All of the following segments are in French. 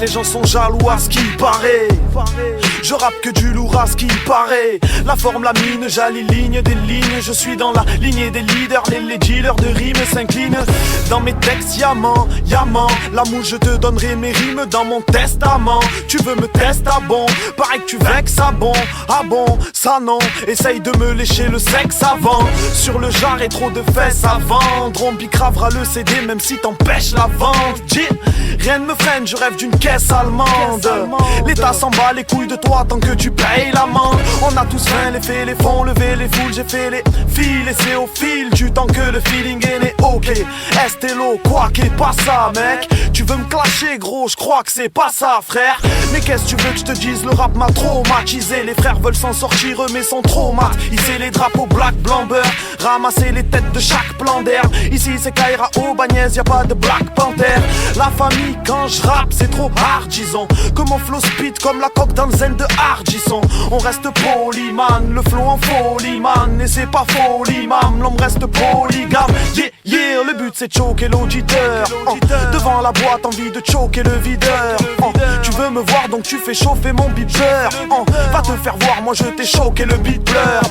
les gens sont jaloux à ce qu'il paraît. Je rappe que du lourd à ce qu'il paraît. La forme, la mine, j'aligne des lignes. Je suis dans la lignée des leaders. Les dealers de rimes s'inclinent. Dans mes textes, yaman, l'amour je te donnerai mes rimes dans mon testament. Tu veux me tester, ah bon? Pareil que tu vexes, ah bon? Ah bon, ça non. Essaye de me lécher le sexe avant. Sur le jar et trop de fesses à vendre. On bicravera le CD même si t'empêches la vente. Rien ne me freine, je rêve d'une caisse allemande. L'État s'en bat les couilles de toi tant que tu payes l'amende. On a tous faim, les faits, les fonds, lever les foules. J'ai fait les fils et c'est au fil du temps que le feeling est né. Ok, Estelo, quoi qu'est pas ça mec. Tu veux me clasher gros, je crois que c'est pas ça frère. Mais qu'est-ce que tu veux que je te dise, le rap m'a traumatisé. Les frères veulent s'en sortir eux mais sont trop mat. Hisser les drapeaux black, blanc, beurre. Ramasser les têtes de chaque plan d'air. Ici c'est Kaira au Bagnès, y'a pas de Black Panther. La famille quand je rappe c'est trop hard disons. Que mon flow speed comme la coque dans le zen de Hardisson. On reste polyman, le flow en folie man. Et c'est pas folie mam, l'homme reste polygame. Yeah, le but c'est de choquer l'auditeur. Devant la boîte envie de choquer le videur. Tu veux me voir donc tu fais chauffer mon beeper. Va te faire voir, moi je t'ai choqué le beat pleure.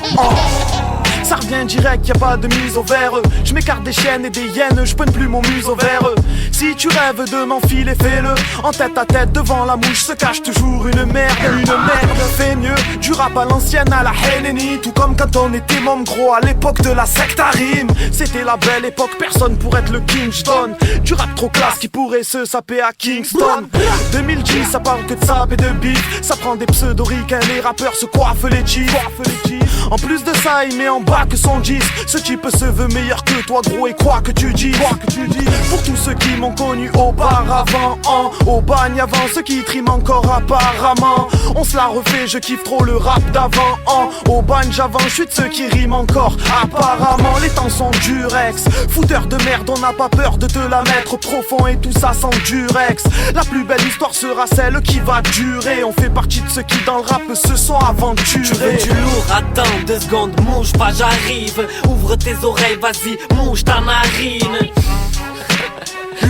Ça revient direct, y'a pas de mise au vert. Je m'écarte des chiennes et des hyènes, je pointe plus mon museau vers eux. Si tu rêves de m'enfiler, fais-le. En tête à tête devant la mouche se cache toujours une merde. Fais mieux, du rap à l'ancienne à la Helleni. Tout comme quand on était môme gros à l'époque de la secte à rime. C'était la belle époque, personne pour être le king. J'donne du rap trop classe qui pourrait se saper à Kingston. 2010 ça parle que de sap et de beef. Ça prend des pseudo-ricains, les rappeurs se coiffent les jeans. En plus de ça il met en bas que son 10. Ce type se veut meilleur que toi gros et quoi que tu dis. Pour tous ceux qui m'ont connu auparavant, au bagne avant, ceux qui triment encore apparemment. On se la refait, je kiffe trop le rap d'avant. Au bagne j'avance, je suis de ceux qui riment encore apparemment. Les temps sont durex, fouteur de merde, on n'a pas peur de te la mettre profond et tout ça sans durex. La plus belle histoire sera celle qui va durer. On fait partie de ceux qui dans le rap se sont aventurés. Tu veux du lourd, attends 2 secondes, mouche pas j'arrive. Ouvre tes oreilles, vas-y, mouche ta narine.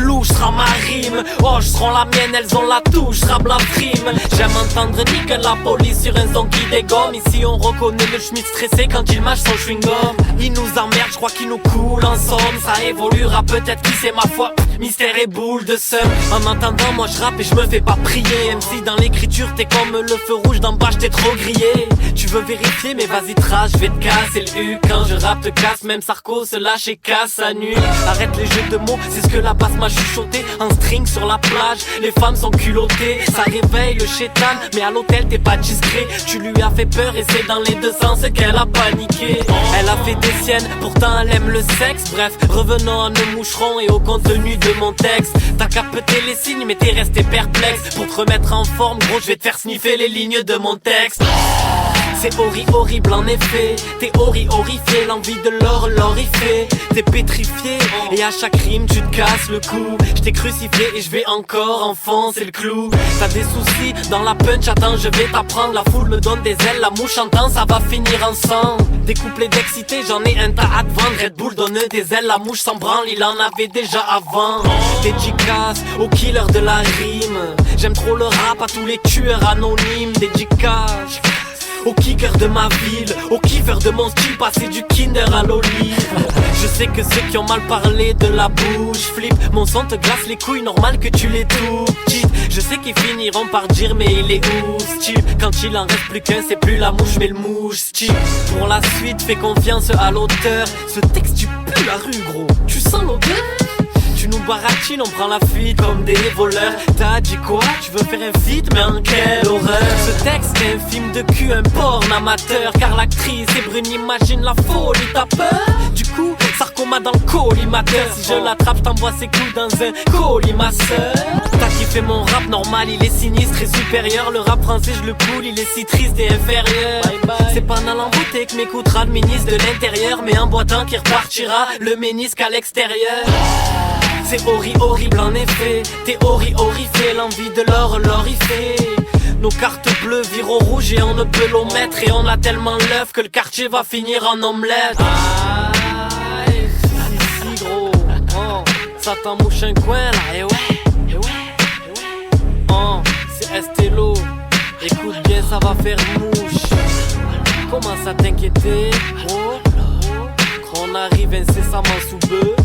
Louche sera ma rime, oh je serai la mienne, elles ont la touche, rappe la frime. J'aime entendre nique la police sur un son qui dégomme. Ici on reconnaît le schmitt stressé quand il mâche son chewing-gum. Il nous emmerde, je crois qu'il nous coule en somme. Ça évoluera peut-être, qui sait ma foi, mystère et boule de seum. En attendant moi je rappe et je me fais pas prier. Même si dans l'écriture t'es comme le feu rouge d'en bas, j't'ai trop grillé. Tu veux vérifier mais vas-y trace, je vais te casser le U. Quand je rappe te casse, même Sarko se lâche et casse à nu. Arrête les jeux de mots, c'est ce que la basse m'a chuchoté. En string sur la plage, les femmes sont culottées. Ça réveille le chétan, mais à l'hôtel t'es pas discret. Tu lui as fait peur et c'est dans les deux sens qu'elle a paniqué. Elle a fait des siennes, pourtant elle aime le sexe. Bref, revenons à nos moucherons et au contenu de mon texte. T'as capté les signes mais t'es resté perplexe. Pour te remettre en forme, gros je vais te faire sniffer les lignes de mon texte. C'est horrible en effet. T'es horrifié, l'envie de l'horrifié. T'es pétrifié et à chaque rime tu te casses le cou. J't'ai crucifié et je vais encore enfoncer le clou. T'as des soucis dans la punch, attends je vais t'apprendre. La foule me donne des ailes, la mouche entend, ça va finir ensemble. Des couplets d'excités, j'en ai un tas à te vendre. Red Bull donne des ailes, la mouche s'en branle, il en avait déjà avant. Dédicace aux killers de la rime. J'aime trop le rap à tous les tueurs anonymes. Dédicace au kicker de ma ville, au kiffer de mon style, passer du kinder à l'olive. Je sais que ceux qui ont mal parlé de la bouche flip. Mon son te glace les couilles, normal que tu les touches. Je sais qu'ils finiront par dire mais il est où Steve. Quand il en reste plus qu'un, c'est plus la mouche mais le mouche Steve. Pour la suite, fais confiance à l'auteur. Ce texte tu pues la rue gros, tu sens l'odeur. Tu nous baratines, on prend la fuite comme des voleurs. T'as dit quoi? Tu veux faire un feat? Mais en quelle horreur. Ce texte est un film de cul, un porn amateur. Car l'actrice est brune, imagine la folie. T'as peur? Du coup, Sarko m'a dans le collimateur. Si je l'attrape, j't'envoie ses couilles dans un colis, ma sœur. T'as kiffé mon rap normal, il est sinistre et supérieur. Le rap français, je le coule, il est si triste et inférieur. C'est pas en allant voter que m'écoutera le ministre de l'Intérieur. Mais en boitant qui repartira le ménisque à l'extérieur. C'est horrible en effet. T'es horrifié, l'envie de l'horrifié. Nos cartes bleues virent au rouge et on ne peut l'omettre. Et on a tellement l'œuf que le quartier va finir en omelette. Aïe, si gros, oh, ça t'en mouche un coin là, et ouais. Écoute bien, ça va faire mouche. Commence à t'inquiéter, oh. Qu'on arrive incessamment sous peu.